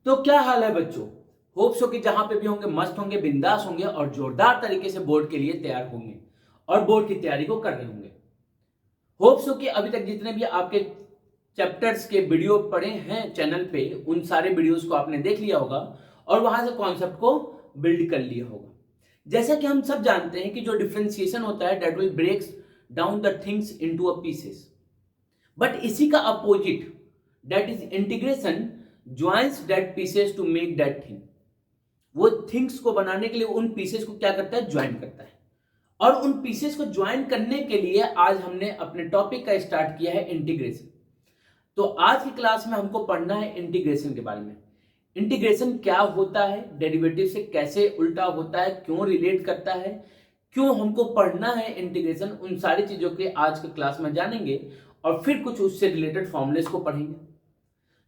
तो क्या हाल है बच्चों। होप सो कि जहां पे भी होंगे मस्त होंगे, बिंदास होंगे और जोरदार तरीके से बोर्ड के लिए तैयार होंगे और बोर्ड की तैयारी को कर रहे होंगे। होप सो कि अभी तक जितने भी आपके चैप्टर्स के वीडियो पड़े हैं चैनल पे, उन सारे वीडियोस को आपने देख लिया होगा और वहां से कॉन्सेप्ट को बिल्ड कर लिया होगा। जैसा कि हम सब जानते हैं कि जो डिफरेंशिएशन होता है that will breaks down the things into a pieces, but इसी का opposite that is integration joins that pieces to make that thing. वो थिंग्स को बनाने के लिए उन पीसेस को क्या करता है, ज्वाइन करता है। और उन पीसेस को ज्वाइन करने के लिए आज हमने अपने टॉपिक का स्टार्ट किया है इंटीग्रेशन। तो आज की क्लास में हमको पढ़ना है इंटीग्रेशन के बारे में। इंटीग्रेशन क्या होता है, डेरिवेटिव से कैसे उल्टा होता है, क्यों रिलेट करता है, क्यों हमको पढ़ना है इंटीग्रेशन, उन सारी चीजों के आज के क्लास में जानेंगे और फिर कुछ उससे रिलेटेड फॉर्मूलेस को पढ़ेंगे।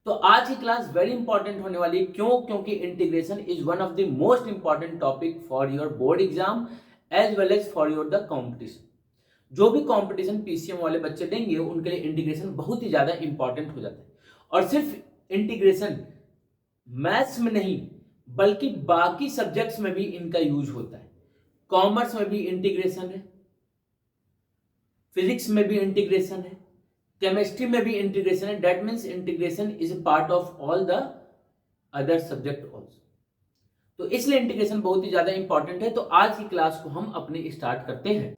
तो आज की क्लास वेरी इंपॉर्टेंट होने वाली है। क्यों? क्योंकि integration is one of the most important topic for your board exam as well as for your the competition. जो भी कंपटीशन पीसीएम वाले बच्चे देंगे उनके लिए इंटीग्रेशन बहुत ही ज्यादा इंपॉर्टेंट हो जाता है। और सिर्फ इंटीग्रेशन मैथ्स में नहीं बल्कि बाकी सब्जेक्ट्स में भी इनका यूज होता है। कॉमर्स में भी इंटीग्रेशन है, फिजिक्स में भी इंटीग्रेशन है, केमिस्ट्री में भी इंटीग्रेशन है। That means integration is a part of all the other subject also. तो इसलिए इंटीग्रेशन बहुत ही ज्यादा इंपॉर्टेंट है। तो आज की क्लास को हम अपने स्टार्ट करते हैं।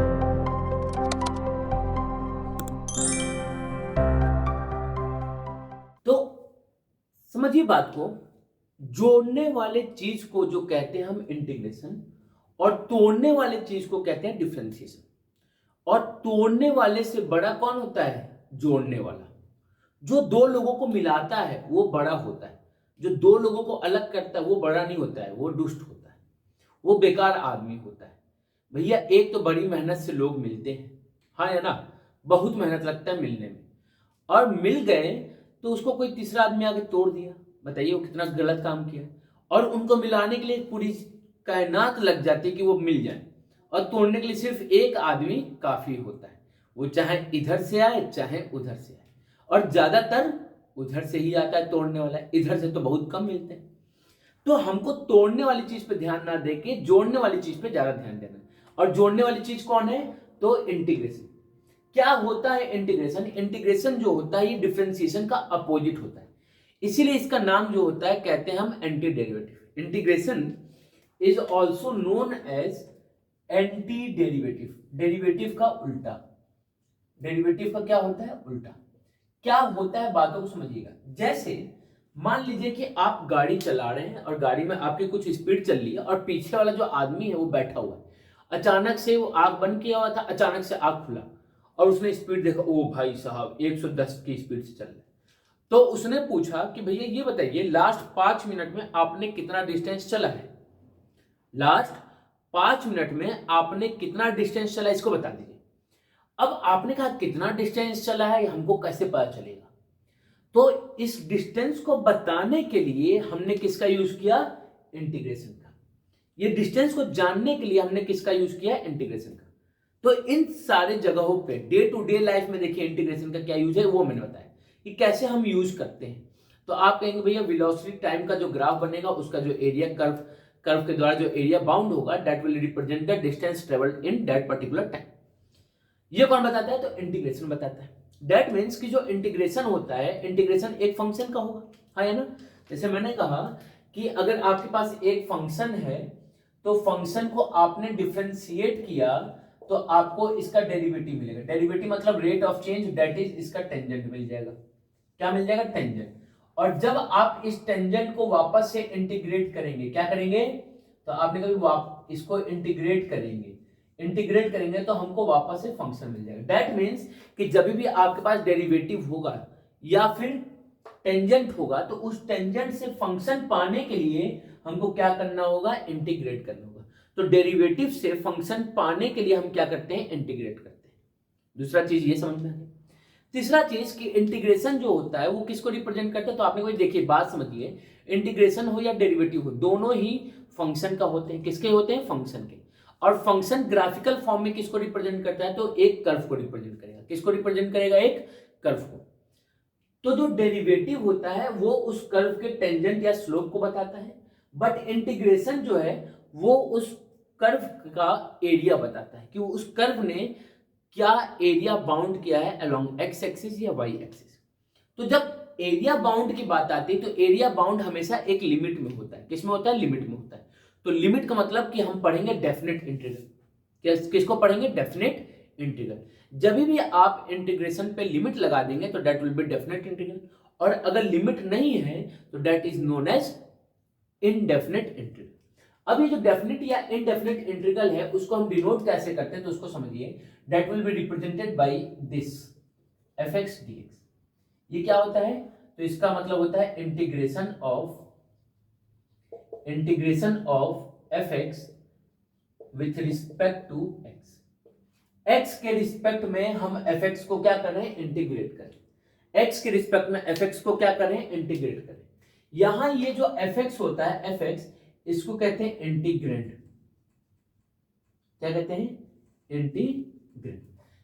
तो समझिए बात को, जोड़ने वाले चीज को जो कहते हैं हम इंटीग्रेशन, और तोड़ने वाले चीज को कहते हैं डिफरेंशिएशन। और तोड़ने वाले से बड़ा कौन होता है? जोड़ने वाला। जो दो लोगों को मिलाता है वो बड़ा होता है, जो दो लोगों को अलग करता है वो बड़ा नहीं होता है, वो दुष्ट होता है, वो बेकार आदमी होता है। भैया एक तो बड़ी मेहनत से लोग मिलते हैं, हाँ है ना, बहुत मेहनत लगता है मिलने में, और मिल गए तो उसको कोई तीसरा आदमी आके तोड़ दिया। बताइए वो कितना गलत काम किया। और उनको मिलाने के लिए पूरी कायनात लग जाती है कि वो मिल जाए, और तोड़ने के लिए सिर्फ एक आदमी काफी होता है। वो चाहे इधर से आए चाहे उधर से आए, और ज्यादातर उधर से ही आता है तोड़ने वाला, इधर से तो बहुत कम मिलते हैं। तो हमको तोड़ने वाली चीज पे ध्यान ना देके जोड़ने वाली चीज पे ज्यादा ध्यान देना है। और जोड़ने वाली चीज कौन है? तो इंटीग्रेशन। क्या होता है इंटीग्रेशन? इंटीग्रेशन जो होता है ये डिफरेंशिएशन का अपोजिट होता है, इसीलिए इसका नाम जो होता है कहते हैं हम anti derivative. Integration is also known as anti derivative. Derivative का उल्टा। डेरिवेटिव का क्या होता है? उल्टा। क्या होता है बातों को समझिएगा। जैसे मान लीजिए कि आप गाड़ी चला रहे हैं और गाड़ी में आपकी कुछ स्पीड चल रही है और पीछे वाला जो आदमी है वो बैठा हुआ है। अचानक से वो आंख बंद किया हुआ था, अचानक से आंख खुला और उसने स्पीड देखा, ओ भाई साहब 110 की स्पीड से चल रहे। तो उसने पूछा कि भैया ये बताइए लास्ट 5 मिनट में आपने कितना डिस्टेंस चला है? लास्ट 5 मिनट में आपने कितना डिस्टेंस चला, इसको बता दीजिए। अब आपने कहा कितना डिस्टेंस चला है हमको कैसे पता चलेगा? तो इस डिस्टेंस को बताने के लिए हमने किसका यूज किया? इंटीग्रेशन का। ये डिस्टेंस को जानने के लिए हमने किसका यूज किया? इंटीग्रेशन का। तो इन सारे जगहों पे डे टू डे लाइफ में देखिए इंटीग्रेशन का क्या यूज है वो मैंने बताया कि कैसे हम यूज करते हैं। तो आप कहेंगे भैया वेलोसिटी टाइम का जो ग्राफ बनेगा उसका जो एरिया कर्व के द्वारा जो एरिया बाउंड होगा that will represent the distance travelled in that particular time. ये कौन बताता है? तो इंटीग्रेशन बताता है। दैट मीन्स कि जो इंटीग्रेशन होता है, इंटीग्रेशन एक फंक्शन का होगा, हाँ है ना। जैसे मैंने कहा कि अगर आपके पास एक फंक्शन है तो फंक्शन को आपने डिफरेंशिएट किया तो आपको इसका डेरिवेटिव मिलेगा। डेरिवेटिव मतलब rate of change, that is इसका टेंजेंट मिल जाएगा। क्या मिल जाएगा? टेंजेंट। और जब आप इस टेंजेंट को वापस से इंटीग्रेट करेंगे, क्या करेंगे? तो आपने कभी इसको इंटीग्रेट करेंगे, इंटीग्रेट करेंगे तो हमको वापस से फंक्शन मिल जाएगा। दैट मीन्स कि जब भी आपके पास डेरिवेटिव होगा या फिर टेंजेंट होगा तो उस टेंजेंट से फंक्शन पाने के लिए हमको क्या करना होगा? इंटीग्रेट करना होगा। तो डेरिवेटिव से फंक्शन पाने के लिए हम क्या करते हैं? इंटीग्रेट करते हैं। दूसरा चीज ये समझ में आ गया। तीसरा चीज कि इंटीग्रेशन जो होता है वो किसको रिप्रेजेंट करता है? तो आपने कोई देखिए बात समझिए, इंटीग्रेशन हो या डेरिवेटिव हो दोनों ही फंक्शन का होते हैं। किसके होते हैं? फंक्शन के। और फंक्शन ग्राफिकल फॉर्म में किसको रिप्रेजेंट करता है? तो एक कर्व को रिप्रेजेंट करेगा। किसको रिप्रेजेंट करेगा? एक कर्व को। तो जो डेरिवेटिव होता है वो उस कर्व के टेंजेंट या स्लोप को बताता है, बट इंटीग्रेशन जो है वो उस कर्व का एरिया बताता है कि उस कर्व ने क्या एरिया बाउंड किया है अलोंग एक्स एक्सिस या वाई एक्सिस। तो जब एरिया बाउंड की बात आती है तो एरिया बाउंड हमेशा एक लिमिट में होता है। किसमें होता है? लिमिट में होता है। तो लिमिट का मतलब कि हम पढ़ेंगे डेफिनेट इंटीग्रल। किसको पढ़ेंगे? Definite integral. जब भी आप इंटीग्रेशन पे लिमिट लगा देंगे तो that will be definite integral, और अगर लिमिट नहीं है तो that is known as indefinite integral. अब ये जो डेफिनेट या इनडेफिनेट इंटीग्रल है उसको हम डिनोट कैसे करते हैं, तो उसको समझिए। That will be represented by this fx dx। ये क्या होता है? तो इसका मतलब होता है integration of fx with respect to x के रिस्पेक्ट में हम fx को क्या कर रहे हैं? इंटीग्रेट करें। x के रिस्पेक्ट में fx को क्या करें? इंटीग्रेट करें। यहां ये जो fx होता है, fx, इसको कहते हैं इंटीग्रेंड। क्या कहते हैं? इंटीग्रेंड।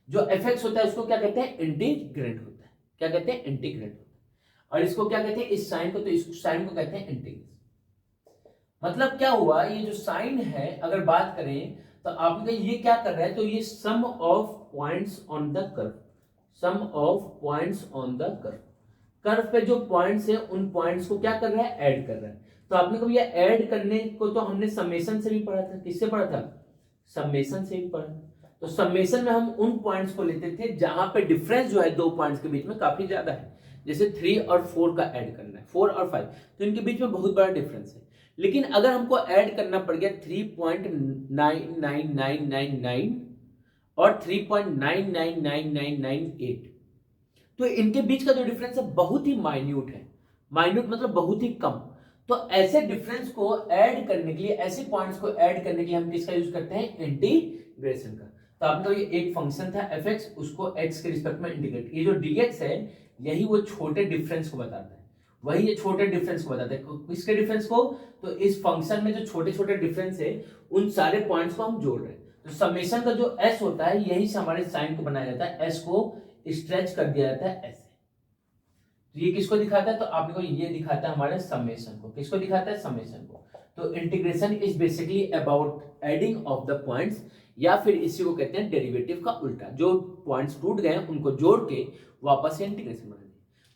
जो fx होता है उसको क्या कहते हैं? इंटीग्रेंड होता है। क्या कहते हैं? इंटीग्रेंड होता है। और इसको क्या कहते हैं? इस साइन को, तो इस साइन को कहते हैं इंटीग्रेशन। मतलब क्या हुआ? ये जो साइन है अगर बात करें तो आपने ये क्या कर रहा है? तो ये sum of points on the curve, sum of points on the curve. Curve पे जो पॉइंट्स है उन पॉइंट्स को क्या कर रहा है? ऐड कर रहा है। तो आपने कभी ये ऐड करने को तो हमने समेशन से भी पढ़ा था। किससे पढ़ा था? समेशन से भी पढ़ा। तो समेशन में हम उन पॉइंट्स को लेते थे जहां पे डिफरेंस जो है दो पॉइंट्स के बीच में काफी ज्यादा है। जैसे 3 और 4 का ऐड करना है, 4 और 5, तो इनके बीच में बहुत बड़ा डिफरेंस है। लेकिन अगर हमको ऐड करना पड़ गया 3.99999 और 3.9999998, तो इनके बीच का जो डिफरेंस है बहुत ही माइन्यूट है। माइन्यूट मतलब बहुत ही कम। तो ऐसे डिफरेंस को ऐड करने के लिए, ऐसे पॉइंट्स को ऐड करने के लिए हम किसका यूज करते हैं? इंटीग्रेशन का। तो आपने तो ये एक फंक्शन था fx, उसको x के रिस्पेक्ट में इंटीग्रेट। ये जो dx है यही वो छोटे डिफरेंस को बताता है, वही ये छोटे डिफरेंस को बताता है। किसके डिफरेंस को? तो इस फंक्शन में जो छोटे छोटे डिफरेंस है उन सारे पॉइंट्स को हम जोड़ रहे हैं। तो समेशन का जो s होता है यही से हमारे साइन को बनाया जाता है, s को स्ट्रेच कर दिया जाता है ऐसे। तो ये किसको दिखाता है? तो आपको ये दिखाता है हमारे समेशन को। किसको दिखाता है? समेशन को। तो integration is basically about adding of the points, या फिर इसी को कहते हैं डेरिवेटिव का उल्टा। जो पॉइंट्स टूट गए उनको जोड़ के वापस से इंटीग्रेशन बना दिया।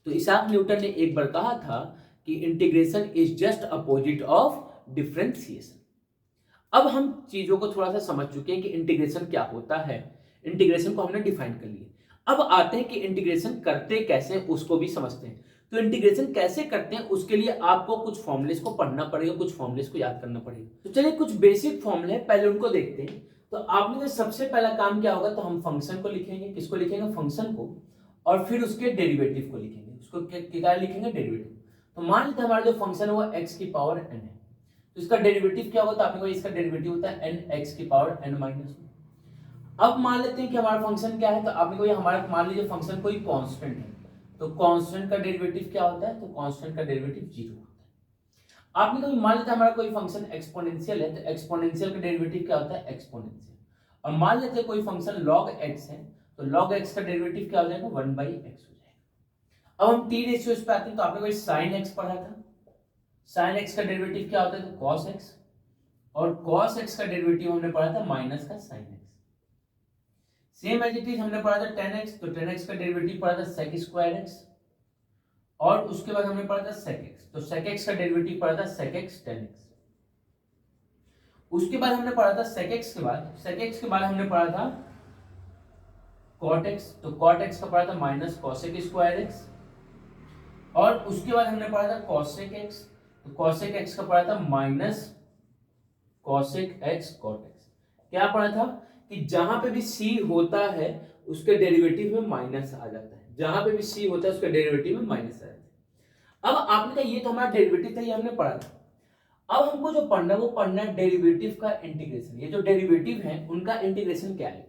तो इसाक न्यूटन ने एक बार कहा था कि integration is just opposite of differentiation. अब हम चीजों को थोड़ा सा समझ चुके हैं कि इंटीग्रेशन क्या होता है। इंटीग्रेशन को हमने डिफाइन कर लिया। अब आते हैं कि इंटीग्रेशन करते कैसे, उसको भी समझते हैं। तो इंटीग्रेशन कैसे करते हैं उसके लिए आपको कुछ फॉर्मूलेस को पढ़ना पड़ेगा, कुछ फॉर्मूलेस को याद करना पड़ेगा। तो चलिए कुछ बेसिक फॉर्मूले पहले उनको देखते हैं। तो आपने का सबसे पहला काम क्या होगा? तो हम फंक्शन को लिखेंगे। किसको लिखेंगे? फंक्शन को। और फिर उसके डेरिवेटिव को लिखेंगे। उसको क्या लिखेंगे? डेरिवेटिव। तो मान लेते हैं हमारा जो फंक्शन है वो x की पावर n है, तो इसका डेरिवेटिव क्या होगा? तो आपने इसका डेरिवेटिव होता है n x की पावर n माइनस। अब मान लेते हैं कि हमारा फंक्शन क्या है, तो आपने को हमारा मान लीजिए फंक्शन कोई कांस्टेंट है, तो कांस्टेंट का डेरिवेटिव क्या होता है? तो कांस्टेंट का डेरिवेटिव 0 होता है। आपने कभी मान लेते हैं हमारा कोई फंक्शन एक्सपोनेंशियल है, तो एक्सपोनेंशियल का डेरिवेटिव क्या होता है? एक्सपोनेंशियल। और मान लेते हैं कोई फंक्शन log x है, तो log x का डेरिवेटिव क्या हो जाएगा? 1/x हो जाएगा। अब हम t रेशियोज पे आते हैं। तो आपने कोई sin x पढ़ा था, sin x का डेरिवेटिव क्या होता है? तो cos x, और cos x का डेरिवेटिव हमने पढ़ा था माइनस का sin x। Same as it is हमने पढ़ा था tan x, तो tan x का डेरिवेटिव पढ़ा था sec स्क्वायर x, और उसके बाद हमने पढ़ा था sec x, तो sec x का डेरिवेटिव पढ़ा था sec x tan x। उसके बाद हमने पढ़ा था sec x के बाद हमने पढ़ा था cot x, तो cot x का पढ़ा था माइनस cosec स्क्वायर x, और उसके बाद हमने पढ़ा था cosec x, तो cosec x का पढ़ा था minus cosec x cot x। क्या पढ़ा था कि जहां पे भी c होता है उसके डेरिवेटिव में माइनस आ जाता है, जहां पे भी c होता है उसके डेरिवेटिव में माइनस आ जाता है। अब आपने कहा ये तो हमारा डेरिवेटिव था, ये हमने पढ़ा था। अब हमको जो पढ़ना है वो पढ़ना है डेरिवेटिव का इंटीग्रेशन। ये जो डेरिवेटिव है उनका इंटीग्रेशन क्या है?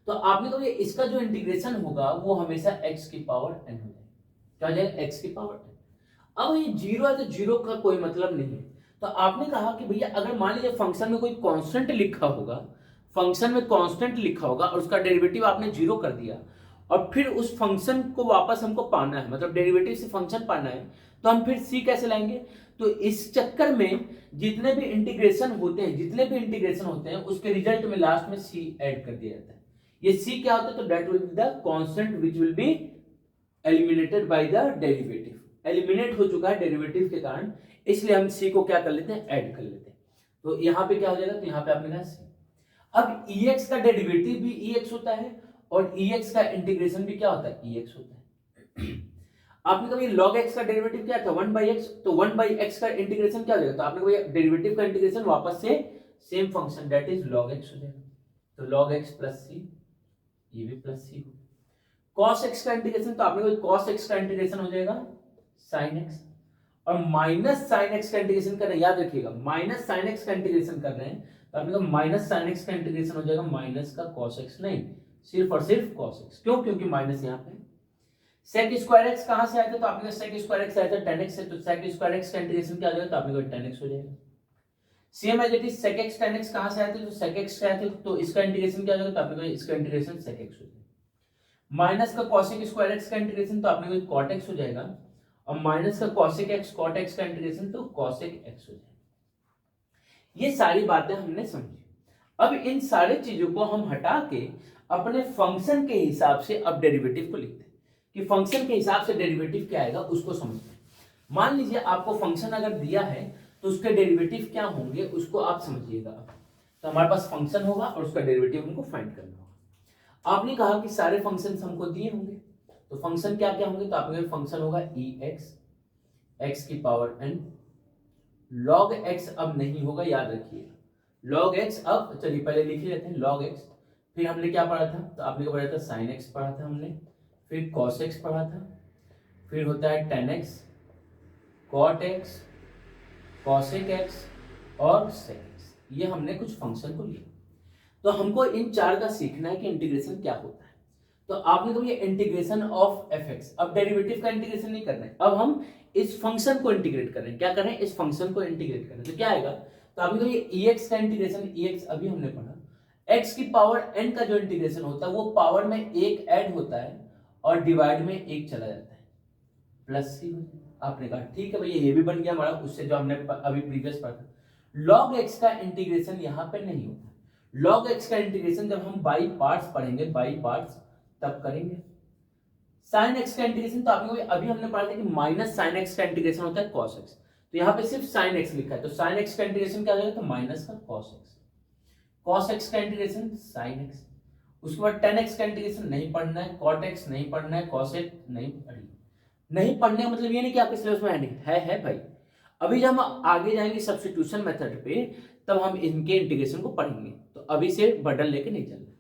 तो आपने कहा इसका जो इंटीग्रेशन होगा वो हमेशा x की पावर n हो जाएगा। क्या हो जाएगा? x की पावर n। अब ये 0 है तो 0 का कोई मतलब नहीं है। तो आपने कहा कि भैया अगर मान लीजिए फंक्शन में कोई कांस्टेंट लिखा होगा, फंक्शन में कांस्टेंट लिखा होगा और उसका डेरिवेटिव आपने 0 कर दिया, और फिर उस फंक्शन को वापस हमको पाना है, मतलब डेरिवेटिव से फंक्शन पाना है, तो हम फिर c कैसे लाएंगे? तो इस चक्कर में जितने भी इंटीग्रेशन होते हैं उसके रिजल्ट में लास्ट में c ऐड कर दिया जाता है। ये c क्या होता है? तो that will be the constant which will be eliminated by the derivative. Eliminate हो चुका है डेरिवेटिव के कारण, इसलिए हम c को क्या कर लेते हैं? ऐड कर लेते हैं। तो यहाँ पे क्या हो जाएगा? तो यहाँ पे आपने कहा c। अब ex का डेरिवेटिव भी ex होता है और ex का इंटीग्रेशन भी क्या होता है? ex होता है। आपने कभी log x का डेरिवेटिव क्या था? 1/x, तो 1/x का इंटीग्रेशन क्या हो जाएगा? तो आपने कभी डेरिवेटिव का इंटीग्रेशन वापस से same function that is log x हो जाएगा। तो log x प्लस c, ये भी प्लस c हो। cos x का इंटीग्रेशन, तो आपने कभी cos x का इंटीग्रेशन हो जाएगा sin x, और माइनस sin x का इंटीग्रेशन कर रहे हैं, याद रखिएगा माइनस sin x का इंटीग्रेशन कर रहे हैं, तो आपने कहा माइनस sin x का इंटीग्रेशन हो जाएगा माइनस का cos x, नहीं सिर्फ और सिर्फ cos x। क्यों? क्योंकि माइनस यहाँ पे। sec स्क्वायर x कहां से आया था? तो आपने कहा sec स्क्वायर x आया था tan x से, तो sec स्क्वायर x का इंटीग्रेशन क्या हो जाएगा? तो आपने कहा tan x हो जाएगा। Same as it is sec x tan x कहां से आया था? तो sec x से आया था, तो इसका इंटीग्रेशन क्या हो जाएगा? तो आपने कहा इसका इंटीग्रेशन sec x हो जाएगा। माइनस का cosec स्क्वायर x का इंटीग्रेशन, तो आपने कहा cot x हो जाएगा, और माइनस का cosec x cot x का इंटीग्रेशन, तो cosec x हो जाएगा। ये सारी बातें हमने समझी। अब इन सारे चीजों को हम हटा के अपने फंक्शन के हिसाब से अब डेरिवेटिव को लिखते हैं कि फंक्शन के हिसाब से डेरिवेटिव क्या आएगा उसको समझते हैं। मान लीजिए आपको फंक्शन अगर दिया है तो उसके डेरिवेटिव क्या होंगे उसको आप समझिएगा। तो हमारे पास फंक्शन होगा और उसका डेरिवेटिव हमको फाइंड करना होगा। आपने कहा कि सारे फंक्शन हमको दिए होंगे, तो फंक्शन क्या क्या होंगे? तो आपने फंक्शन होगा ex x की पावर n। log x अब नहीं होगा, याद रखिएगा log x अब, चलिए पहले लिख ही लेते हैं log x। फिर हमने क्या पढ़ा था? तो आपने पढ़ा था sin x पढ़ा था हमने, फिर cos x पढ़ा था, फिर होता है tan x, cot x, cosec x और sec x। ये हमने कुछ फंक्शन को लिया। तो हमको इन चार का सीखना है कि इंटीग्रेशन क्या होता है। तो आपने तो ये इंटीग्रेशन ऑफ fx, अब डेरिवेटिव का इंटीग्रेशन नहीं करना है, अब हम इस फंक्शन को इंटीग्रेट कर रहे हैं। क्या कर रहे हैं? इस फंक्शन को इंटीग्रेट कर रहे हैं। तो क्या आएगा? तो आपने तो ये ex का इंटीग्रेशन, ex अभी हमने पढ़ा, x की पावर n का जो इंटीग्रेशन होता है वो पावर में एक ऐड होता है और डिवाइड में एक चला जाता है, प्लस सी। आपने कहा ठीक है भैया, ये भी बन गया हमारा उससे जो हमने अभी प्रीवियस पढ़ा था। log x का इंटीग्रेशन यहाँ पे नहीं होता। log x का इंटीग्रेशन जब हम बाई पार्ट्स पढ़ेंगे, बाई पार्ट्स तब करेंगे। sin x का इंटीग्रेशन, तो आपने अभी हमने पढ़ा था कि माइनस sin x का इंटीग्रेशन होता है cos x, तो यहाँ पे सिर्फ sin x लिखा है, तो sin x का इंटीग्रेशन क्या हो जाएगा? तो माइनस का cos x। cos x का इंटीग्रेशन sin x, उसके बाद tan x का इंटीग्रेशन नहीं पढ़ना है, cot x नहीं पढ़ना है, cos x नहीं पढ़ने का मतलब ये नहीं कि आपके सिलेबस में है भाई। अभी जब हम आगे जाएंगे सब्स्टिट्यूशन मेथड पे तब हम इनके इंटीग्रेशन को पढ़ेंगे, तो अभी से बर्डन लेके नहीं चलना।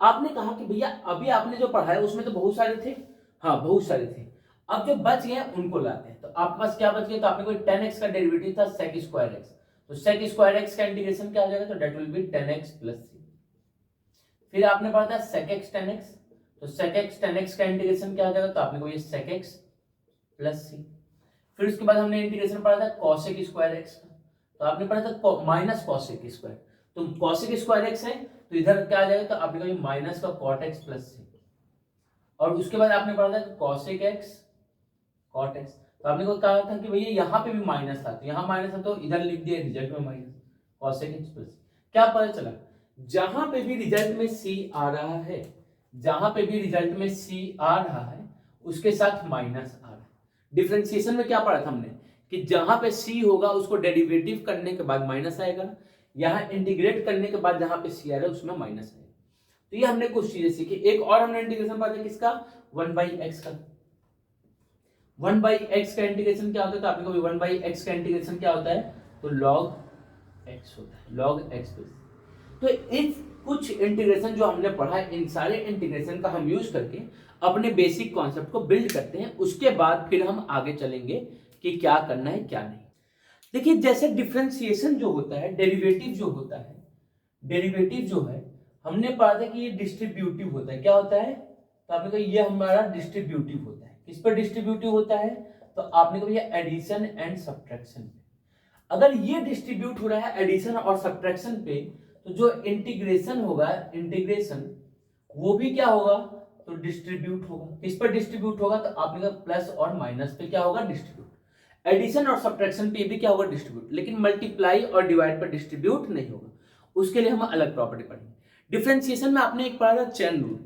आपने कहा कि भैया अभी आपने जो पढ़ा है उसमें तो बहुत सारे थे, हाँ बहुत सारे थे, अब जो बच गए उनको लाते हैं। तो आपके पास क्या बच गया? तो आपने कोई tan x का डेरिवेटिव था sec स्क्वायर x, तो sec स्क्वायर x का इंटीग्रेशन क्या हो जाएगा? तो that will B tan x plus c। फिर आपने पढ़ा था sec x tan x, तो sec x tan x का इंटीग्रेशन क्या हो जाएगा? तो आपने कोई sec x प्लस c। फिर उसके बाद हमने इंटीग्रेशन पढ़ा था cosec स्क्वायर x का, तो आपने पढ़ा था माइनस cosec स्क्वायर, तो cosec स्क्वायर x है तो इधर क्या आ जाएगा? तो आपने कहा माइनस का cot x प्लस c। और उसके बाद आपने पढ़ा था cosec x cot x, तो आपने को कहा था कि भैया यहाँ पे भी माइनस था, तो यहाँ माइनस था तो इधर लिख दिया रिजल्ट में माइनस cosec x प्लस। क्या पता चला? जहां पे भी रिजल्ट में c आ रहा है, जहां पे भी रिजल्ट में c आ रहा है उसके साथ माइनस आ रहा है। डिफरेंशिएशन में क्या पढ़ा था हमने कि जहां पे c होगा उसको डेरिवेटिव करने के बाद माइनस आएगा, यहाँ इंटीग्रेट करने के बाद जहां पे c आ रहा है उसमें माइनस आएगा। तो ये हमने कुछ चीजें सीखी। एक और हमने इंटीग्रेशन पढ़ा था किसका? 1/x का। 1/x का इंटीग्रेशन क्या होता है? तो आपने को 1/x का इंटीग्रेशन क्या होता है? तो log x होता है, log x प्लस। तो इन कुछ इंटीग्रेशन जो हमने पढ़ा है, इन सारे इंटीग्रेशन का हम यूज करके अपने बेसिक कॉन्सेप्ट को बिल्ड करते हैं। उसके बाद फिर हम आगे चलेंगे कि क्या करना है क्या नहीं। देखिए जैसे डिफरेंशिएशन जो होता है, डेरिवेटिव जो होता है, डेरिवेटिव जो है हमने पढ़ा था कि ये डिस्ट्रीब्यूटिव होता है। क्या होता है? तो आपने कहा ये हमारा डिस्ट्रीब्यूटिव होता है। किस पर डिस्ट्रीब्यूटिव होता है? तो आपने कहा ये एडिशन एंड सब्ट्रैक्शन पे। अगर ये डिस्ट्रीब्यूट हो रहा है एडिशन और सब्ट्रैक्शन पे, तो जो इंटीग्रेशन होगा, इंटीग्रेशन वो भी क्या होगा? तो डिस्ट्रीब्यूट होगा। किस पर डिस्ट्रीब्यूट होगा? तो आपने कहा प्लस और माइनस पे क्या होगा? डिस्ट्रीब्यूट। एडिशन और सब्ट्रैक्शन पे भी क्या होगा? डिस्ट्रीब्यूट। लेकिन मल्टीप्लाई और डिवाइड पर डिस्ट्रीब्यूट नहीं होगा, उसके लिए हम अलग प्रॉपर्टी पढ़ेंगे। डिफरेंशिएशन में आपने एक पढ़ा था चेन रूल,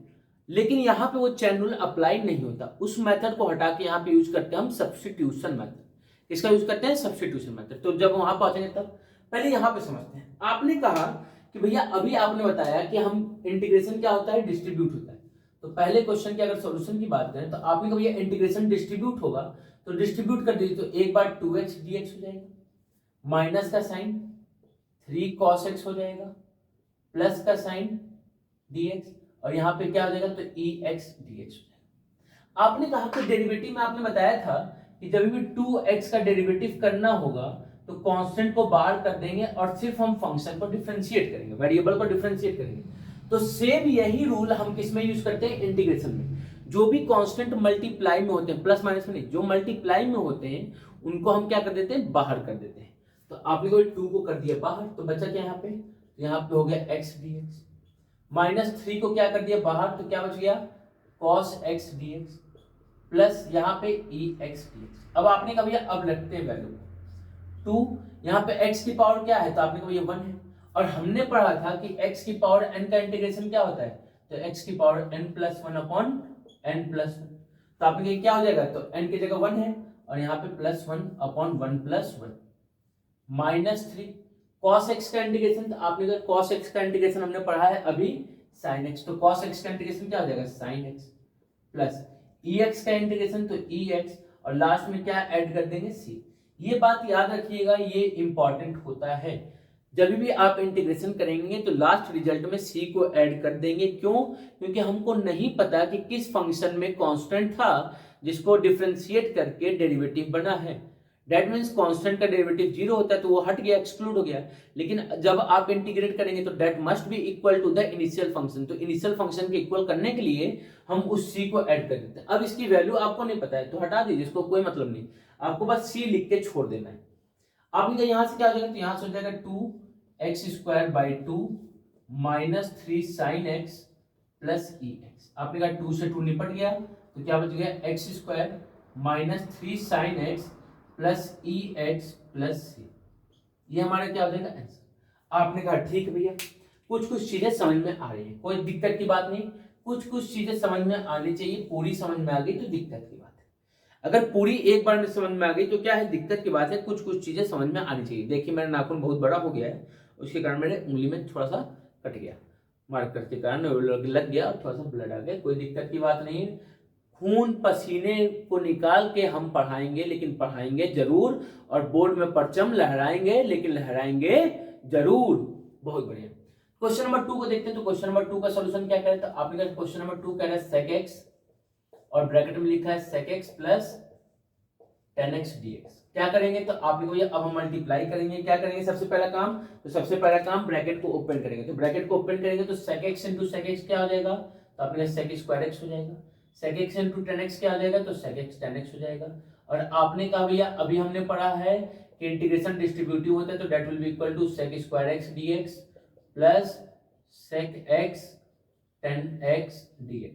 लेकिन यहाँ पे वो चेन रूल अप्लाई नहीं होता। उस मेथड को हटा के यहाँ पे यूज करते हैं हम सब्स्टिट्यूशन मेथड। इसका यूज करते हैं सब्स्टिट्यूशन मेथड। तो जब वहां पहुंचेंगे तब पहले यहाँ पे समझते हैं। आपने कहा कि भैया अभी आपने बताया कि हम इंटीग्रेशन क्या होता है? डिस्ट्रीब्यूट होता है। तो पहले क्वेश्चन की अगर सॉल्यूशन की बात करें तो आपने कहा भैया इंटीग्रेशन डिस्ट्रीब्यूट होगा, तो डिस्ट्रीब्यूट कर दीजिए। तो एक बार 2x dx हो जाएगा, माइनस का साइन 3 cos x हो जाएगा, प्लस का साइन dx, और यहाँ पे क्या हो जाएगा? तो ex dx हो जाएगा। आपने कहा कि डेरिवेटिव में आपने बताया था कि जब भी 2x का डेरिवेटिव करना होगा तो कांस्टेंट को बाहर कर देंगे और सिर्फ हम फंक्शन को डिफरेंशिएट करेंगे, वेरिएबल को डिफरेंशिएट करेंगे। तो सेम यही रूल हम किस में यूज करते हैं? इंटीग्रेशन में। जो भी कांस्टेंट मल्टीप्लाई में होते हैं, प्लस माइनस में नहीं, जो मल्टीप्लाई में होते हैं उनको हम क्या कर देते हैं? बाहर कर देते हैं। तो आपने कोई 2 को कर दिया बाहर, तो बचा क्या यहाँ पे? यहाँ पे हो गया x dx। माइनस 3 को क्या कर दिया बाहर, तो क्या बच गया? cos x dx, प्लस यहाँ पे ex dx। अब आपने कहा भैया अब रखते हैं वैल्यू 2, यहाँ पे x की पावर क्या है? तो आपने कहा ये 1 है, और हमने पढ़ा था कि x की पावर n का इंटीग्रेशन क्या होता है? तो x की power n plus 1 upon n plus 1। तो आपने कहा क्या हो जाएगा? तो n की जगह 1 है और यहाँ पे plus 1 upon 1 plus 1, minus 3 cos x का इंटीग्रेशन। तो आपने कहा cos x का इंटीग्रेशन हमने पढ़ा है अभी sin x, तो cos x का इंटीग्रेशन क्या हो जाएगा? sin x, प्लस ex का इंटीग्रेशन तो ex, और लास्ट में क्या ऐड कर देंगे? c। ये बात याद रखिएगा, ये इंपॉर्टेंट होता है। जब भी आप इंटीग्रेशन करेंगे तो लास्ट रिजल्ट में c को ऐड कर देंगे। क्यों? क्योंकि हमको नहीं पता कि किस फंक्शन में कांस्टेंट था जिसको डिफरेंशिएट करके डेरिवेटिव बना है। दैट मीन्स कांस्टेंट का डेरिवेटिव 0 होता है तो वो हट गया, एक्सक्लूड हो गया। लेकिन जब आप इंटीग्रेट करेंगे तो that must be equal to the initial function. तो इनिशियल फंक्शन के इक्वल करने के लिए हम उस c को ऐड कर देते हैं। अब इसकी वैल्यू आपको नहीं पता है तो हटा दीजिए, इसको कोई मतलब नहीं, आपको बस c लिख के छोड़ देना है। आपने कहा यहाँ से क्या हो जाएगा? तो यहाँ से हो जाएगा 2x² / 2 minus 3 sin x plus ex। आपने कहा 2 से 2 निपट गया तो क्या बच गया? x² minus 3 sin x plus ex plus c। ये हमारा क्या हो जाएगा? आंसर। आपने कहा ठीक है भैया, कुछ कुछ चीजें समझ में आ रही है, कोई दिक्कत की बात नहीं। कुछ कुछ चीजें समझ में आनी चाहिए, पूरी समझ में आ गई तो दिक्कत की बात है। अगर पूरी एक बार में समझ में आ गई तो क्या है? दिक्कत की बात है। कुछ कुछ चीजें समझ में आनी चाहिए। देखिए मेरा नाखून बहुत बड़ा हो गया है, उसके कारण मेरे उंगली में थोड़ा सा कट गया, मार्कर के कारण लग गया और थोड़ा सा ब्लड आ गया। कोई दिक्कत की बात नहीं है। खून पसीने को निकाल के हम पढ़ाएंगे, लेकिन पढ़ाएंगे जरूर, और बोर्ड में परचम लहराएंगे, लेकिन लहराएंगे जरूर। बहुत बढ़िया। क्वेश्चन नंबर 2 को देखते हैं। तो क्वेश्चन नंबर 2 का सॉल्यूशन क्या करें? तो आपने कहा क्वेश्चन नंबर 2 कह रहा है sec x, और ब्रैकेट में लिखा है sec x plus 10x dx। क्या करेंगे? तो आपने को ये अब हम मल्टीप्लाई करेंगे। क्या करेंगे सबसे पहला काम? तो सबसे पहला काम ब्रैकेट को ओपन करेंगे। तो ब्रैकेट को ओपन करेंगे तो sec x into sec x क्या हो जाएगा? तो आपने sec स्क्वायर x हो जाएगा। sec x इंटू 10x क्या हो जाएगा? तो sec x 10x हो जाएगा। और आपने कहा भैया अभी हमने पढ़ा है कि इंटीग्रेशन डिस्ट्रीब्यूटिव होता है, तो that will be equal to sec square x dx plus sec x 10x dx।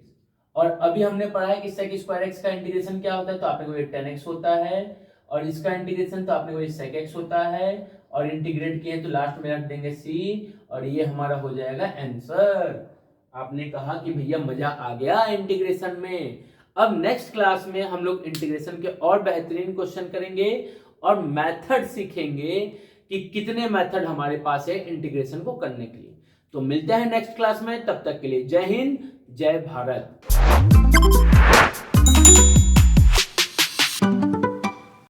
और अभी हमने पढ़ा है कि sec स्क्वायर x का इंटीग्रेशन क्या होता है? तो आपने को ये 10x होता है, और इसका इंटीग्रेशन तो आपने को ये sec x होता है, और इंटीग्रेट किए तो लास्ट में रख देंगे c, और ये हमारा हो जाएगा आंसर। आपने कहा कि भैया मजा आ गया इंटीग्रेशन में। अब नेक्स्ट क्लास में हम लोग इंटीग्रेशन के और बेहतरीन क्वेश्चन करेंगे और मेथड सीखेंगे कि कितने मेथड हमारे पास है इंटीग्रेशन को करने के लिए। तो मिलते हैं नेक्स्ट क्लास में, तब तक के लिए जय हिंद, जय भारत।